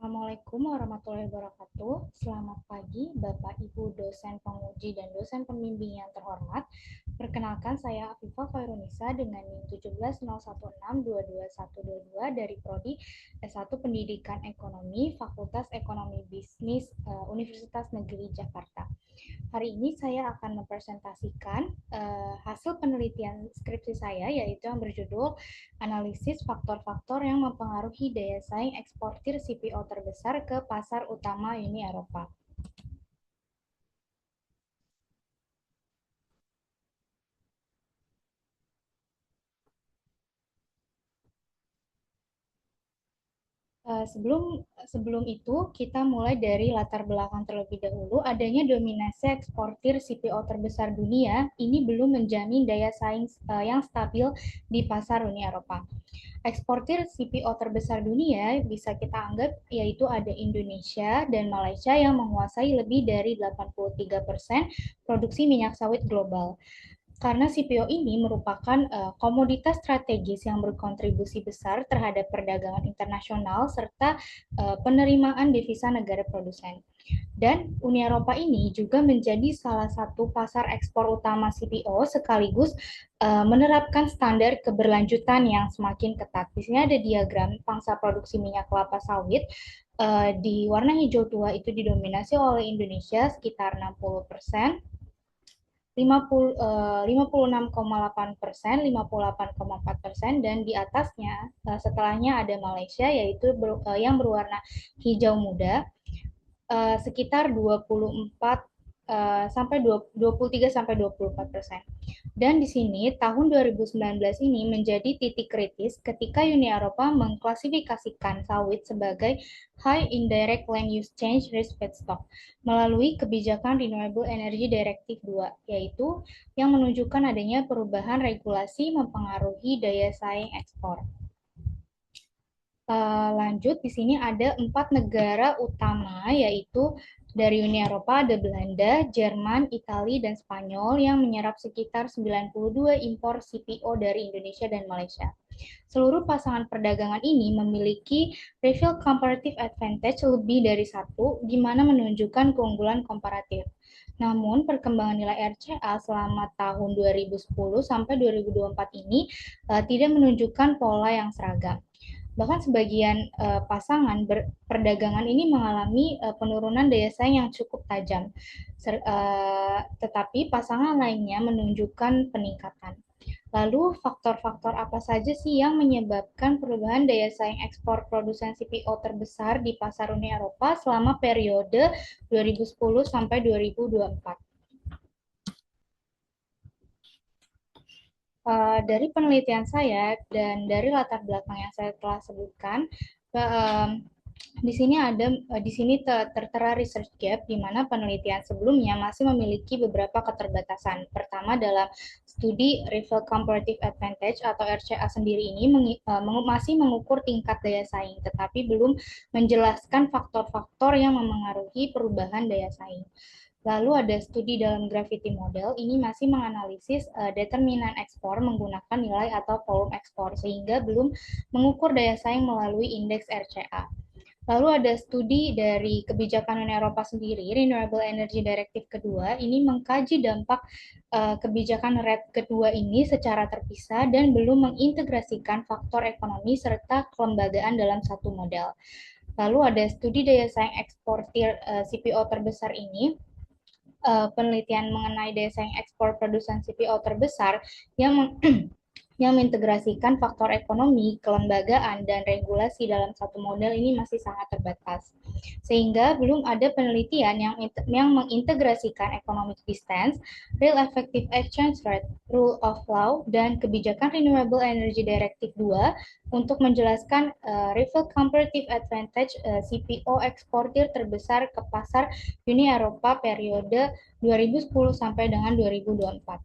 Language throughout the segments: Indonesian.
Assalamualaikum warahmatullahi wabarakatuh. Selamat pagi, Bapak Ibu dosen penguji dan dosen pembimbing yang terhormat. Perkenalkan, saya Afifah Khairunisa dengan NIM 17016222122 dari Prodi S1 Pendidikan Ekonomi, Fakultas Ekonomi Bisnis Universitas Negeri Jakarta. Hari ini saya akan mempresentasikan hasil penelitian skripsi saya, yaitu yang berjudul Analisis Faktor-Faktor yang Mempengaruhi Daya Saing Eksportir CPO Terbesar ke Pasar Utama Uni Eropa. Sebelum sebelum itu, kita mulai dari latar belakang terlebih dahulu. Adanya dominasi eksportir CPO terbesar dunia ini belum menjamin daya saing yang stabil di pasar Uni Eropa. Eksportir CPO terbesar dunia bisa kita anggap yaitu ada Indonesia dan Malaysia yang menguasai lebih dari 83% produksi minyak sawit global. Karena CPO ini merupakan komoditas strategis yang berkontribusi besar terhadap perdagangan internasional serta penerimaan devisa negara produsen. Dan Uni Eropa ini juga menjadi salah satu pasar ekspor utama CPO sekaligus menerapkan standar keberlanjutan yang semakin ketat. Di sini ada diagram pangsa produksi minyak kelapa sawit. Di warna hijau tua itu didominasi oleh Indonesia sekitar 60%, 56,8%, 58,4%, dan di atasnya setelahnya ada Malaysia yaitu yang berwarna hijau muda sekitar 24 sampai 23 sampai 24%. Dan di sini tahun 2019 ini menjadi titik kritis ketika Uni Eropa mengklasifikasikan sawit sebagai High Indirect Land Use Change Risk Feedstock melalui kebijakan Renewable Energy Directive 2, yaitu yang menunjukkan adanya perubahan regulasi mempengaruhi daya saing ekspor. Lanjut, di sini ada 4 negara utama, yaitu dari Uni Eropa ada Belanda, Jerman, Italia, dan Spanyol yang menyerap sekitar 92 impor CPO dari Indonesia dan Malaysia. Seluruh pasangan perdagangan ini memiliki reveal comparative advantage lebih dari satu, di mana menunjukkan keunggulan komparatif. Namun, perkembangan nilai RCA selama tahun 2010 sampai 2024 ini tidak menunjukkan pola yang seragam. Bahkan sebagian pasangan perdagangan ini mengalami penurunan daya saing yang cukup tajam, tetapi pasangan lainnya menunjukkan peningkatan. Lalu faktor-faktor apa saja sih yang menyebabkan perubahan daya saing ekspor produsen CPO terbesar di pasar Uni Eropa selama periode 2010 sampai 2024? Dari penelitian saya dan dari latar belakang yang saya telah sebutkan, di sini tertera research gap di mana penelitian sebelumnya masih memiliki beberapa keterbatasan. Pertama, dalam studi Reveal Comparative Advantage atau RCA sendiri ini masih mengukur tingkat daya saing, tetapi belum menjelaskan faktor-faktor yang memengaruhi perubahan daya saing. Lalu ada studi dalam gravity model, ini masih menganalisis determinan ekspor menggunakan nilai atau volume ekspor, sehingga belum mengukur daya saing melalui indeks RCA. Lalu ada studi dari kebijakan Uni Eropa sendiri, Renewable Energy Directive kedua, ini mengkaji dampak kebijakan RED kedua ini secara terpisah dan belum mengintegrasikan faktor ekonomi serta kelembagaan dalam satu model. Lalu ada studi daya saing eksportir CPO terbesar ini, penelitian mengenai daya saing ekspor produsen CPO terbesar yang yang mengintegrasikan faktor ekonomi, kelembagaan, dan regulasi dalam satu model ini masih sangat terbatas. Sehingga belum ada penelitian yang mengintegrasikan economic distance, real effective exchange rate, rule of law, dan kebijakan Renewable Energy Directive 2 untuk menjelaskan reveal comparative advantage CPO eksportir terbesar ke pasar Uni Eropa periode 2010 sampai dengan 2024.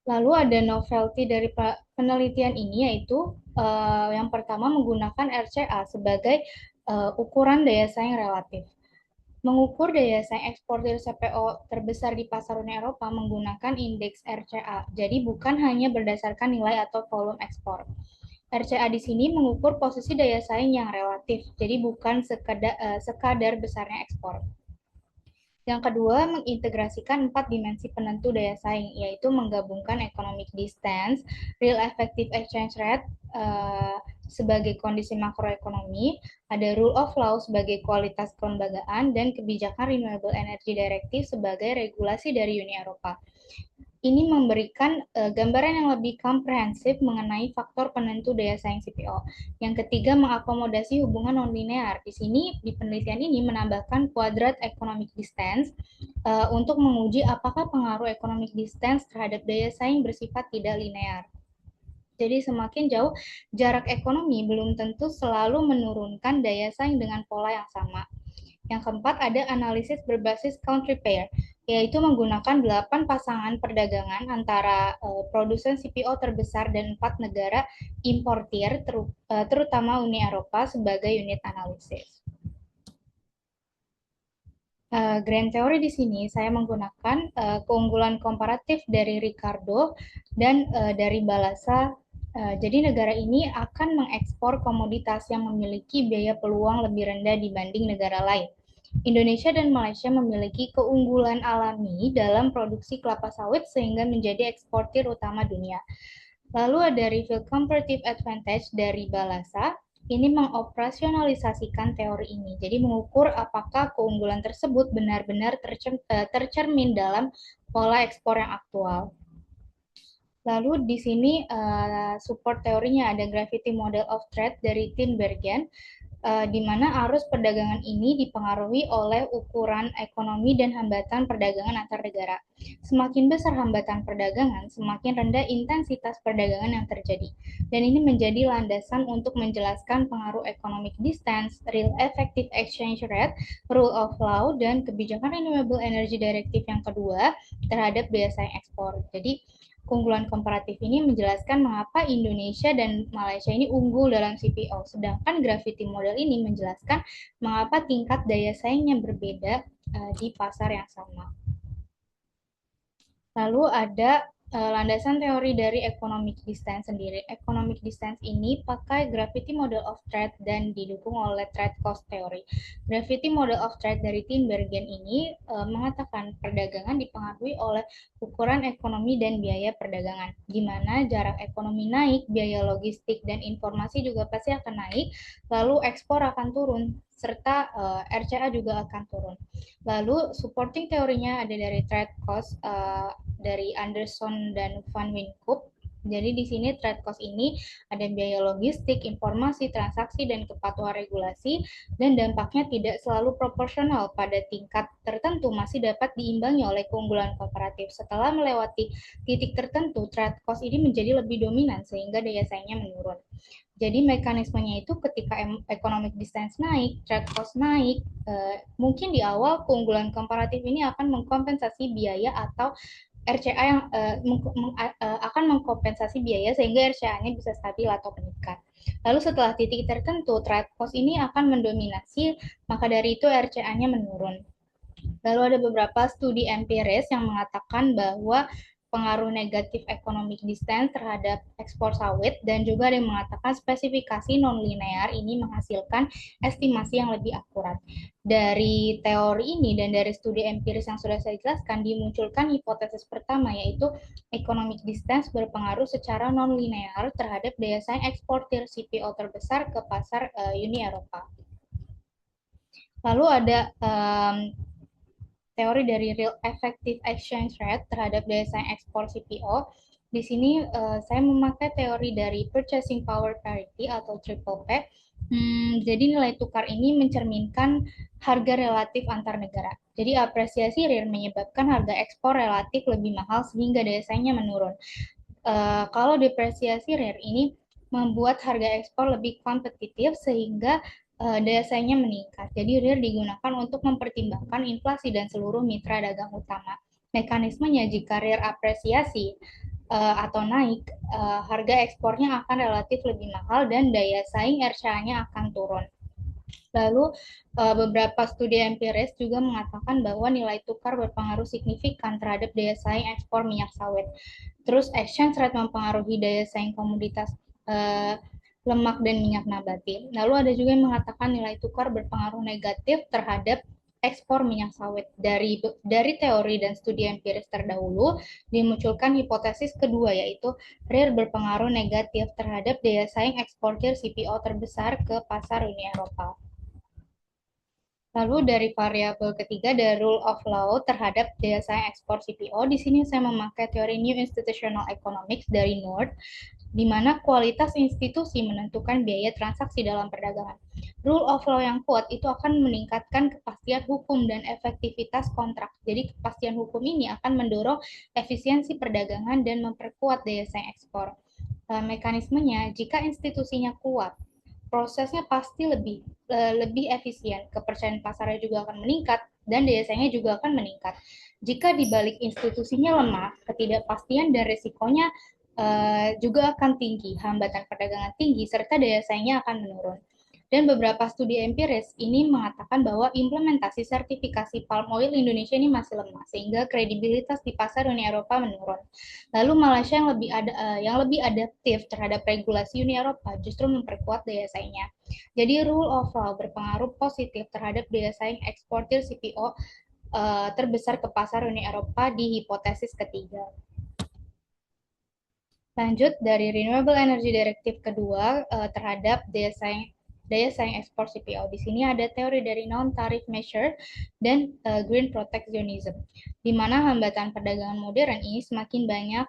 Lalu ada novelty dari penelitian ini, yaitu yang pertama menggunakan RCA sebagai ukuran daya saing relatif. Mengukur daya saing eksportir CPO terbesar di pasar Uni Eropa menggunakan indeks RCA. Jadi bukan hanya berdasarkan nilai atau volume ekspor. RCA di sini mengukur posisi daya saing yang relatif, jadi bukan sekadar besarnya ekspor. Yang kedua, mengintegrasikan 4 dimensi penentu daya saing, yaitu menggabungkan economic distance, real effective exchange rate sebagai kondisi makroekonomi, ada rule of law sebagai kualitas kelembagaan, dan kebijakan renewable energy directive sebagai regulasi dari Uni Eropa. Ini memberikan gambaran yang lebih komprehensif mengenai faktor penentu daya saing CPO. Yang ketiga, mengakomodasi hubungan non-linear. Di sini, di penelitian ini menambahkan kuadrat economic distance untuk menguji apakah pengaruh economic distance terhadap daya saing bersifat tidak linear. Jadi semakin jauh jarak ekonomi belum tentu selalu menurunkan daya saing dengan pola yang sama. Yang keempat, ada analisis berbasis country pair, yaitu menggunakan 8 pasangan perdagangan antara produsen CPO terbesar dan 4 negara importir, terutama Uni Eropa, sebagai unit analisis. Grand Theory di sini saya menggunakan keunggulan komparatif dari Ricardo dan dari Balassa. Jadi negara ini akan mengekspor komoditas yang memiliki biaya peluang lebih rendah dibanding negara lain. Indonesia dan Malaysia memiliki keunggulan alami dalam produksi kelapa sawit sehingga menjadi eksportir utama dunia. Lalu ada reveal comparative advantage dari Balassa. Ini mengoperasionalisasikan teori ini. Jadi mengukur apakah keunggulan tersebut benar-benar tercermin dalam pola ekspor yang aktual. Lalu di sini support teorinya ada gravity model of trade dari Tinbergen, di mana arus perdagangan ini dipengaruhi oleh ukuran ekonomi dan hambatan perdagangan antar negara. Semakin besar hambatan perdagangan, semakin rendah intensitas perdagangan yang terjadi. Dan ini menjadi landasan untuk menjelaskan pengaruh economic distance, real effective exchange rate, rule of law, dan kebijakan renewable energy directive yang kedua terhadap daya saing ekspor. Jadi keunggulan komparatif ini menjelaskan mengapa Indonesia dan Malaysia ini unggul dalam CPO, sedangkan gravity model ini menjelaskan mengapa tingkat daya saingnya berbeda di pasar yang sama. Lalu ada landasan teori dari economic distance sendiri. Economic distance ini pakai gravity model of trade dan didukung oleh trade cost theory. Gravity model of trade dari Tinbergen ini mengatakan perdagangan dipengaruhi oleh ukuran ekonomi dan biaya perdagangan. Di mana jarak ekonomi naik, biaya logistik dan informasi juga pasti akan naik, lalu ekspor akan turun, serta RCA juga akan turun. Lalu supporting teorinya ada dari trade cost dari Anderson dan Van Wynkoop. Jadi di sini trade cost ini ada biaya logistik, informasi, transaksi, dan kepatuhan regulasi, dan dampaknya tidak selalu proporsional pada tingkat tertentu, masih dapat diimbangi oleh keunggulan komparatif. Setelah melewati titik tertentu, trade cost ini menjadi lebih dominan sehingga daya saingnya menurun. Jadi mekanismenya itu ketika economic distance naik, trade cost naik, mungkin di awal keunggulan komparatif ini akan mengkompensasi biaya atau RCA yang akan mengkompensasi biaya sehingga RCA-nya bisa stabil atau meningkat. Lalu setelah titik tertentu, trade cost ini akan mendominasi, maka dari itu RCA-nya menurun. Lalu ada beberapa studi empiris yang mengatakan bahwa pengaruh negatif economic distance terhadap ekspor sawit, dan juga ada yang mengatakan spesifikasi non-linear ini menghasilkan estimasi yang lebih akurat. Dari teori ini dan dari studi empiris yang sudah saya jelaskan, dimunculkan hipotesis pertama, yaitu economic distance berpengaruh secara non-linear terhadap daya saing eksportir CPO terbesar ke pasar Uni Eropa. Lalu ada teori dari real effective exchange rate terhadap daya saing ekspor CPO. Di sini saya memakai teori dari purchasing power parity atau triple P. Jadi nilai tukar ini mencerminkan harga relatif antar negara. Jadi apresiasi real menyebabkan harga ekspor relatif lebih mahal sehingga daya saingnya menurun. Kalau depresiasi real ini membuat harga ekspor lebih kompetitif sehingga daya saingnya meningkat. Jadi RIR digunakan untuk mempertimbangkan inflasi dan seluruh mitra dagang utama. Mekanismenya jika RIR apresiasi atau naik, harga ekspornya akan relatif lebih mahal dan daya saing RCA-nya akan turun. Lalu beberapa studi empiris juga mengatakan bahwa nilai tukar berpengaruh signifikan terhadap daya saing ekspor minyak sawit. Terus exchange rate mempengaruhi daya saing komoditas lemak dan minyak nabati. Lalu ada juga yang mengatakan nilai tukar berpengaruh negatif terhadap ekspor minyak sawit. Dari teori dan studi empiris terdahulu dimunculkan hipotesis kedua, yaitu RIR berpengaruh negatif terhadap daya saing eksportir CPO terbesar ke pasar Uni Eropa. Lalu dari variabel ketiga, the rule of law terhadap daya saing ekspor CPO. Di sini saya memakai teori New Institutional Economics dari North, di mana kualitas institusi menentukan biaya transaksi dalam perdagangan. Rule of law yang kuat itu akan meningkatkan kepastian hukum dan efektivitas kontrak. Jadi kepastian hukum ini akan mendorong efisiensi perdagangan dan memperkuat daya saing ekspor. Mekanismenya, jika institusinya kuat, prosesnya pasti lebih efisien, kepercayaan pasarnya juga akan meningkat, dan daya saingnya juga akan meningkat. Jika di balik institusinya lemah, ketidakpastian dan risikonya juga akan tinggi, hambatan perdagangan tinggi, serta daya saingnya akan menurun. Dan beberapa studi empiris ini mengatakan bahwa implementasi sertifikasi palm oil Indonesia ini masih lemah, sehingga kredibilitas di pasar Uni Eropa menurun. Lalu Malaysia yang lebih adaptif terhadap regulasi Uni Eropa justru memperkuat daya saingnya. Jadi rule of law berpengaruh positif terhadap daya saing eksportir CPO terbesar ke pasar Uni Eropa di hipotesis ketiga. Lanjut dari Renewable Energy Directive kedua terhadap daya saing ekspor CPO. Di sini ada teori dari non-tariff measure dan green protectionism, di mana hambatan perdagangan modern ini semakin banyak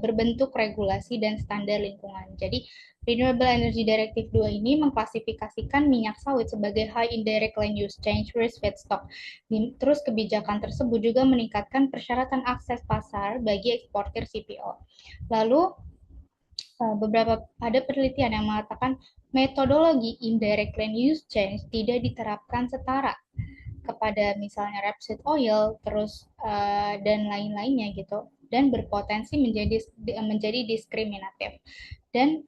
berbentuk regulasi dan standar lingkungan. Jadi Renewable Energy Directive 2 ini mengklasifikasikan minyak sawit sebagai high indirect land use change risk feedstock. Terus kebijakan tersebut juga meningkatkan persyaratan akses pasar bagi eksportir CPO. Lalu ada penelitian yang mengatakan metodologi indirect land use change tidak diterapkan setara kepada misalnya rapeseed oil, terus dan lain-lainnya gitu, dan berpotensi menjadi diskriminatif. Dan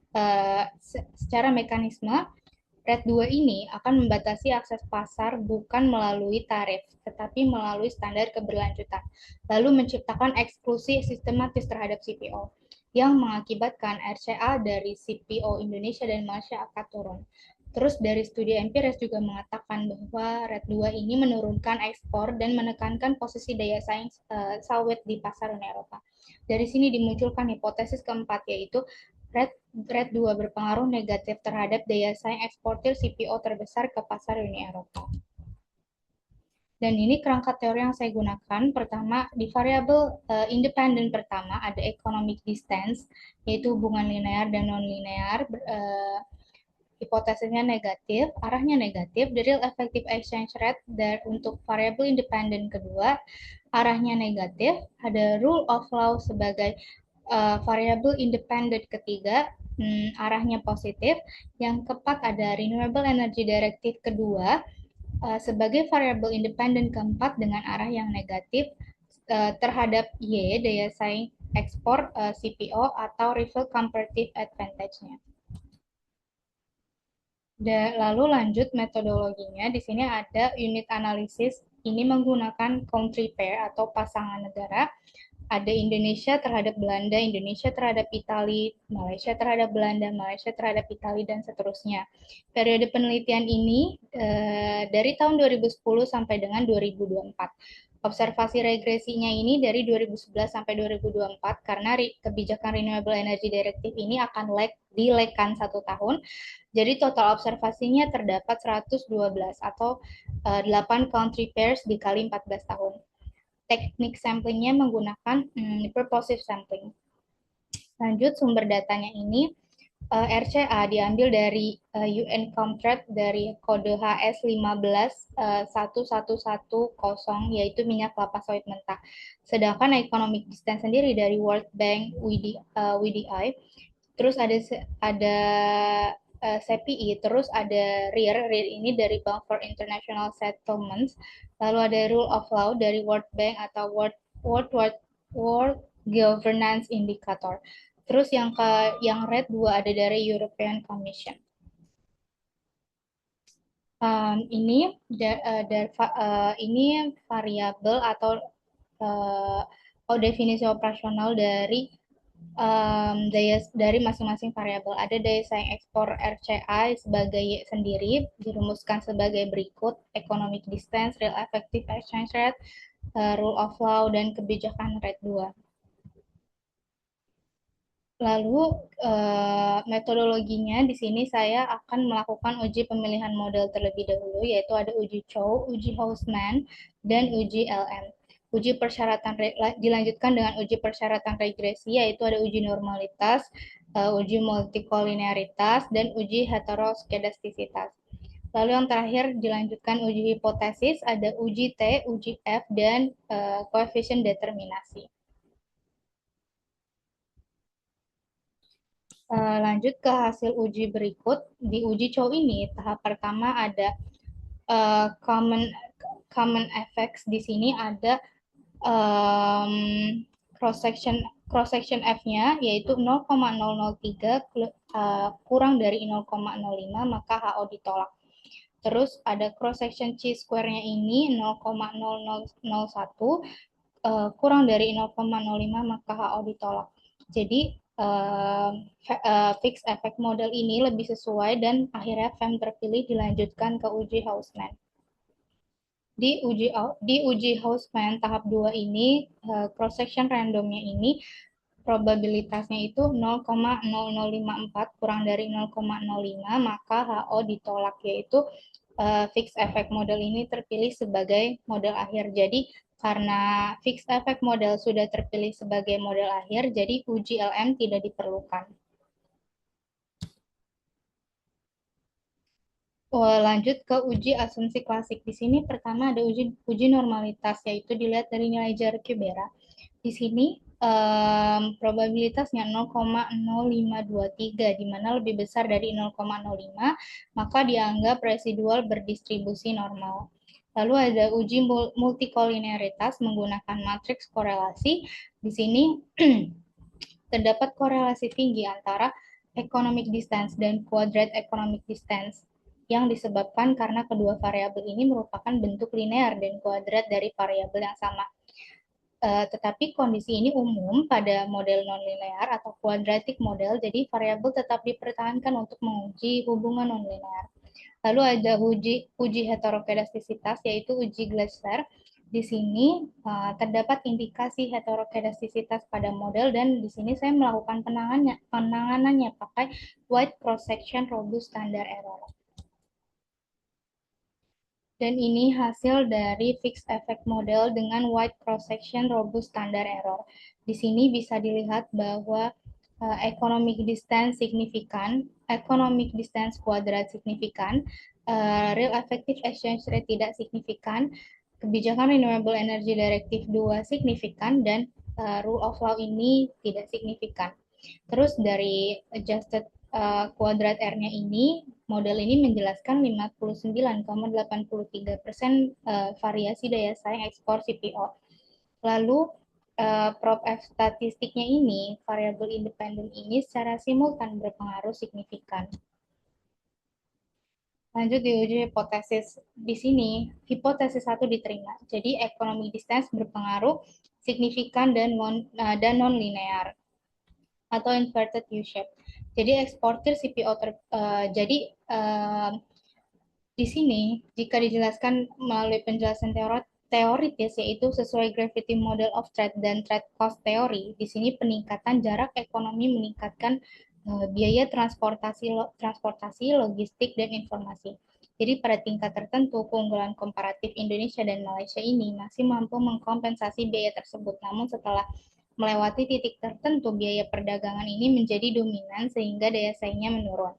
secara mekanisme RED 2 ini akan membatasi akses pasar bukan melalui tarif, tetapi melalui standar keberlanjutan, lalu menciptakan eksklusi sistematis terhadap CPO, yang mengakibatkan RCA dari CPO Indonesia dan Malaysia akan turun. Terus dari studi empiris juga mengatakan bahwa RED 2 ini menurunkan ekspor dan menekankan posisi daya saing sawit di pasar Uni Eropa. Dari sini dimunculkan hipotesis keempat, yaitu RED 2 berpengaruh negatif terhadap daya saing eksportir CPO terbesar ke pasar Uni Eropa. Dan ini kerangka teori yang saya gunakan. Pertama, di variabel independen pertama ada economic distance, yaitu hubungan linear dan non-linear. Hipotesisnya negatif, arahnya negatif. The real effective exchange rate untuk variabel independen kedua, arahnya negatif. Ada rule of law sebagai variabel independen ketiga, arahnya positif. Yang keempat ada renewable energy directive kedua sebagai variabel independen keempat dengan arah yang negatif terhadap Y, daya saing ekspor CPO atau rival comparative advantage-nya. Lalu lanjut metodologinya, di sini ada unit analisis, ini menggunakan country pair atau pasangan negara, ada Indonesia terhadap Belanda, Indonesia terhadap Italia, Malaysia terhadap Belanda, Malaysia terhadap Italia, dan seterusnya. Periode penelitian ini dari tahun 2010 sampai dengan 2024. Observasi regresinya ini dari 2011 sampai 2024 karena kebijakan Renewable Energy Directive ini akan dilekkan 1 tahun. Jadi total observasinya terdapat 112 atau 8 country pairs dikali 14 tahun. Teknik samplingnya menggunakan purposive sampling. Lanjut, sumber datanya ini RCA diambil dari UN Contract dari kode HS 151110, yaitu minyak kelapa sawit mentah. Sedangkan economic distance sendiri dari World Bank WDI. Terus ada CPI, terus ada RIR ini dari Bank for International Settlements, lalu ada Rule of Law dari World Bank atau World Governance Indicator. Terus yang red 2 ada dari European Commission. Ini variabel atau definisi operasional dari daya dari masing-masing variabel. Ada daya saing ekspor RCI sebagai Y sendiri, dirumuskan sebagai berikut: economic distance, real effective exchange rate, rule of law, dan kebijakan rate 2. Lalu metodologinya di sini saya akan melakukan uji pemilihan model terlebih dahulu, yaitu ada uji Chow, uji Hausman, dan uji LM. Uji persyaratan dilanjutkan dengan uji persyaratan regresi, yaitu ada uji normalitas, uji multikolinearitas, dan uji heteroskedastisitas. Lalu yang terakhir dilanjutkan uji hipotesis, ada uji T, uji F, dan koefisien determinasi. Lanjut ke hasil uji berikut. Di uji Chow ini, tahap pertama ada common effects. Di sini ada um, cross section F-nya yaitu 0,003 kurang dari 0,05, maka HO ditolak. Terus ada cross section C square-nya ini 0,0001 kurang dari 0,05, maka HO ditolak. Jadi fixed effect model ini lebih sesuai dan akhirnya FEM terpilih dilanjutkan ke uji Hausman. Di uji Hausman tahap 2 ini cross section randomnya ini probabilitasnya itu 0,0054 kurang dari 0,05, maka HO ditolak, yaitu fixed effect model ini terpilih sebagai model akhir. Jadi karena fixed effect model sudah terpilih sebagai model akhir, jadi uji LM tidak diperlukan. Lanjut ke uji asumsi klasik. Di sini pertama ada uji normalitas, yaitu dilihat dari nilai jar Kubera. Di sini probabilitasnya 0,0523, di mana lebih besar dari 0,05, maka dianggap residual berdistribusi normal. Lalu ada uji multikolinearitas menggunakan matriks korelasi. Di sini terdapat korelasi tinggi antara economic distance dan quadrate economic distance yang disebabkan karena kedua variabel ini merupakan bentuk linear dan kuadrat dari variabel yang sama. Tetapi kondisi ini umum pada model nonlinear atau quadratic model, jadi variabel tetap dipertahankan untuk menguji hubungan nonlinear. Lalu ada uji heterokedastisitas, yaitu uji Glasser. Di sini terdapat indikasi heterokedastisitas pada model, dan di sini saya melakukan penanganannya pakai wide cross section robust standard error. Dan ini hasil dari fixed effect model dengan wide cross section robust standard error. Di sini bisa dilihat bahwa economic distance signifikan, economic distance kuadrat signifikan, real effective exchange rate tidak signifikan, kebijakan renewable energy directive 2 signifikan, dan rule of law ini tidak signifikan. Terus dari adjusted kuadrat R-nya ini, model ini menjelaskan 59,83% variasi daya saing ekspor CPO. Lalu prop F statistiknya ini, variabel independen ini secara simultan berpengaruh signifikan. Lanjut di uji hipotesis. Di sini, hipotesis 1 diterima. Jadi, economic distance berpengaruh signifikan dan non-linear atau inverted U-shape. Jadi, eksportir CPO jadi di sini, jika dijelaskan melalui penjelasan teoritis, yaitu sesuai Gravity Model of Trade dan Trade Cost Theory, di sini peningkatan jarak ekonomi meningkatkan biaya transportasi, logistik, dan informasi. Jadi pada tingkat tertentu, keunggulan komparatif Indonesia dan Malaysia ini masih mampu mengkompensasi biaya tersebut. Namun setelah melewati titik tertentu, biaya perdagangan ini menjadi dominan sehingga daya saingnya menurun.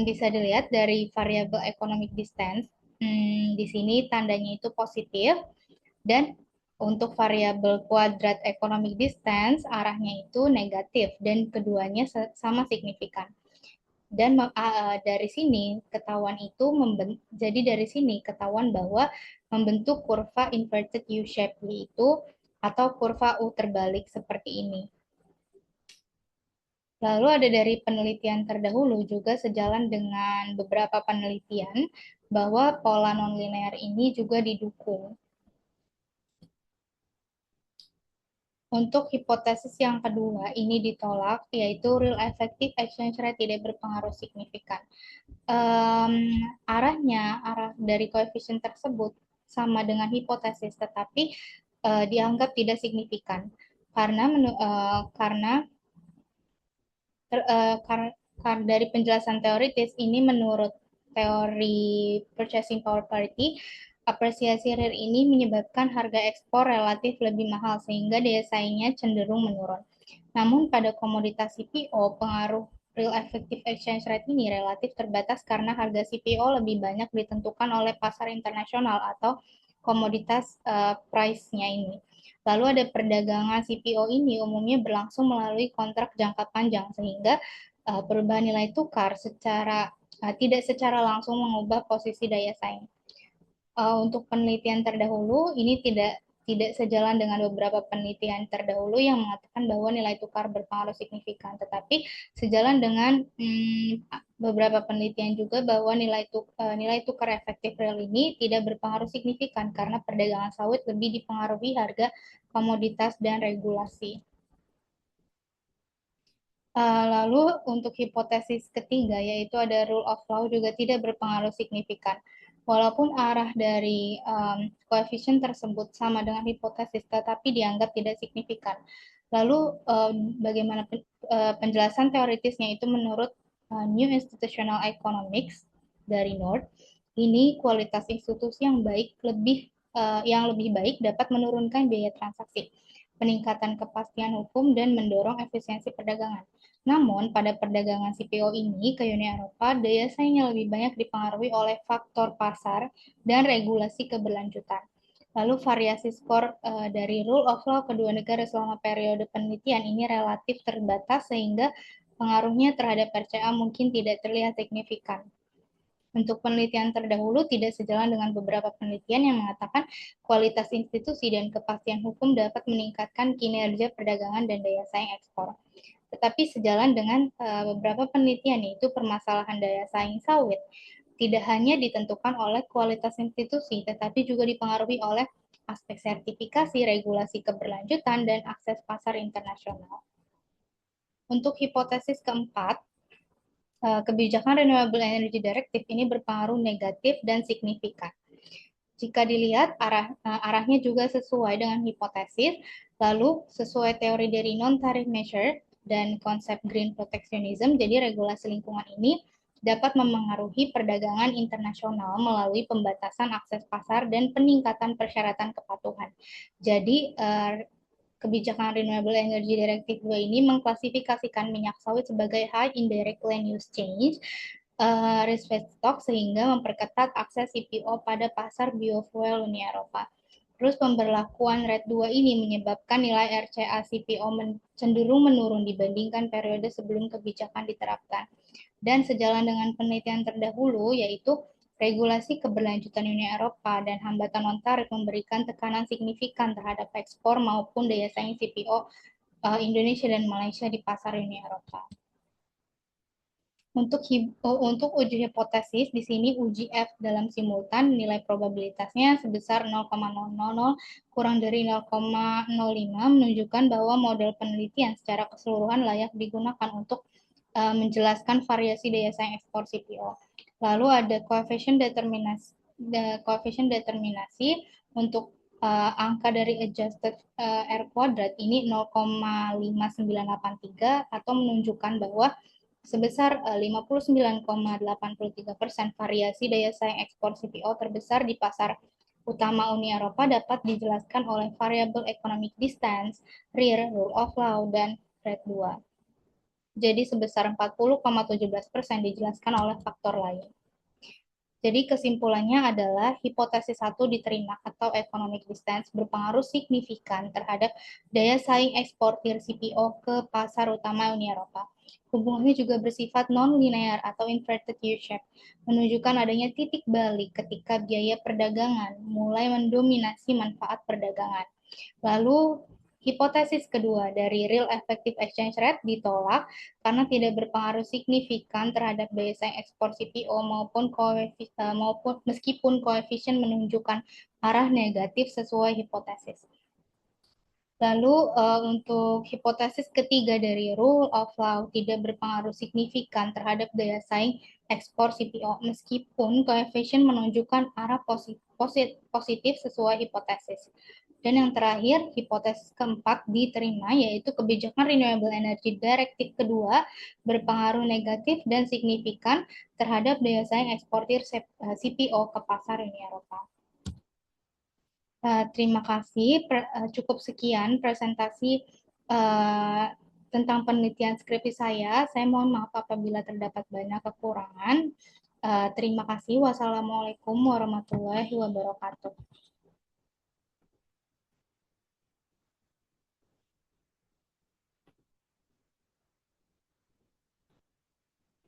Bisa dilihat dari variabel economic distance. Di sini tandanya itu positif, dan untuk variabel kuadrat economic distance arahnya itu negatif, dan keduanya sama signifikan. Dan dari sini ketahuan itu jadi dari sini ketahuan bahwa membentuk kurva inverted U-shape, yaitu atau kurva U terbalik seperti ini. Lalu ada dari penelitian terdahulu juga sejalan dengan beberapa penelitian bahwa pola nonlinear ini juga didukung. Untuk hipotesis yang kedua, ini ditolak, yaitu real effective exchange rate tidak berpengaruh signifikan. Arah dari koefisien tersebut sama dengan hipotesis, tetapi dianggap tidak signifikan karena dari penjelasan teoritis ini menurut teori purchasing power parity, apresiasi real ini menyebabkan harga ekspor relatif lebih mahal sehingga daya saingnya cenderung menurun. Namun pada komoditas CPO, pengaruh real effective exchange rate ini relatif terbatas karena harga CPO lebih banyak ditentukan oleh pasar internasional atau komoditas price-nya ini. Lalu ada perdagangan CPO ini umumnya berlangsung melalui kontrak jangka panjang sehingga perubahan nilai tukar tidak secara langsung mengubah posisi daya saing. Untuk penelitian terdahulu ini tidak sejalan dengan beberapa penelitian terdahulu yang mengatakan bahwa nilai tukar berpengaruh signifikan, tetapi sejalan dengan beberapa penelitian juga bahwa nilai tukar efektif real ini tidak berpengaruh signifikan karena perdagangan sawit lebih dipengaruhi harga komoditas dan regulasi. Lalu untuk hipotesis ketiga yaitu ada rule of law juga tidak berpengaruh signifikan. Walaupun arah dari koefisien tersebut sama dengan hipotesis, tetapi dianggap tidak signifikan. Lalu bagaimana penjelasan teoritisnya itu menurut New Institutional Economics dari North, ini kualitas institusi yang lebih baik dapat menurunkan biaya transaksi, peningkatan kepastian hukum dan mendorong efisiensi perdagangan. Namun, pada perdagangan CPO ini ke Uni Eropa, daya saing yang lebih banyak dipengaruhi oleh faktor pasar dan regulasi keberlanjutan. Lalu variasi skor dari rule of law kedua negara selama periode penelitian ini relatif terbatas sehingga pengaruhnya terhadap RCA mungkin tidak terlihat signifikan. Untuk penelitian terdahulu tidak sejalan dengan beberapa penelitian yang mengatakan kualitas institusi dan kepastian hukum dapat meningkatkan kinerja perdagangan dan daya saing ekspor. Tetapi sejalan dengan beberapa penelitian yaitu permasalahan daya saing sawit tidak hanya ditentukan oleh kualitas institusi, tetapi juga dipengaruhi oleh aspek sertifikasi, regulasi keberlanjutan, dan akses pasar internasional. Untuk hipotesis keempat, kebijakan Renewable Energy Directive ini berpengaruh negatif dan signifikan. Jika dilihat arahnya juga sesuai dengan hipotesis, lalu sesuai teori dari non-tarif measure dan konsep green protectionism, jadi regulasi lingkungan ini dapat memengaruhi perdagangan internasional melalui pembatasan akses pasar dan peningkatan persyaratan kepatuhan. Jadi kebijakan Renewable Energy Directive 2 ini mengklasifikasikan minyak sawit sebagai high indirect land use change risk feedstock sehingga memperketat akses CPO pada pasar biofuel Uni Eropa. Terus pemberlakuan RED 2 ini menyebabkan nilai RCA CPO cenderung menurun dibandingkan periode sebelum kebijakan diterapkan. Dan sejalan dengan penelitian terdahulu yaitu regulasi keberlanjutan Uni Eropa dan hambatan non-tarif memberikan tekanan signifikan terhadap ekspor maupun daya saing CPO Indonesia dan Malaysia di pasar Uni Eropa. Untuk uji hipotesis, di sini uji F dalam simultan nilai probabilitasnya sebesar 0,000 kurang dari 0,05 menunjukkan bahwa model penelitian secara keseluruhan layak digunakan untuk menjelaskan variasi daya saing ekspor CPO. Lalu ada koefisien determinasi untuk angka dari adjusted R kuadrat ini 0,5983 atau menunjukkan bahwa sebesar 59,83% variasi daya saing ekspor CPO terbesar di pasar utama Uni Eropa dapat dijelaskan oleh variabel economic distance, RIR, rule of law, dan RED 2. Jadi sebesar 40,17% dijelaskan oleh faktor lain. Jadi kesimpulannya adalah hipotesis 1 diterima atau economic distance berpengaruh signifikan terhadap daya saing eksportir CPO ke pasar utama Uni Eropa. Hubungannya juga bersifat non-linear atau inverted U-shape, menunjukkan adanya titik balik ketika biaya perdagangan mulai mendominasi manfaat perdagangan. Lalu hipotesis kedua dari real effective exchange rate ditolak karena tidak berpengaruh signifikan terhadap daya saing ekspor CPO maupun meskipun koefisien menunjukkan arah negatif sesuai hipotesis. Lalu untuk hipotesis ketiga dari rule of law tidak berpengaruh signifikan terhadap daya saing ekspor CPO meskipun koefisien menunjukkan arah positif sesuai hipotesis. Dan yang terakhir, hipotesis keempat diterima, yaitu kebijakan renewable energy directive kedua berpengaruh negatif dan signifikan terhadap daya saing eksportir CPO ke pasar Uni Eropa. Terima kasih. Cukup sekian presentasi uh, tentang penelitian skripsi saya. Saya mohon maaf apabila terdapat banyak kekurangan. Terima kasih. Wassalamualaikum warahmatullahi wabarakatuh.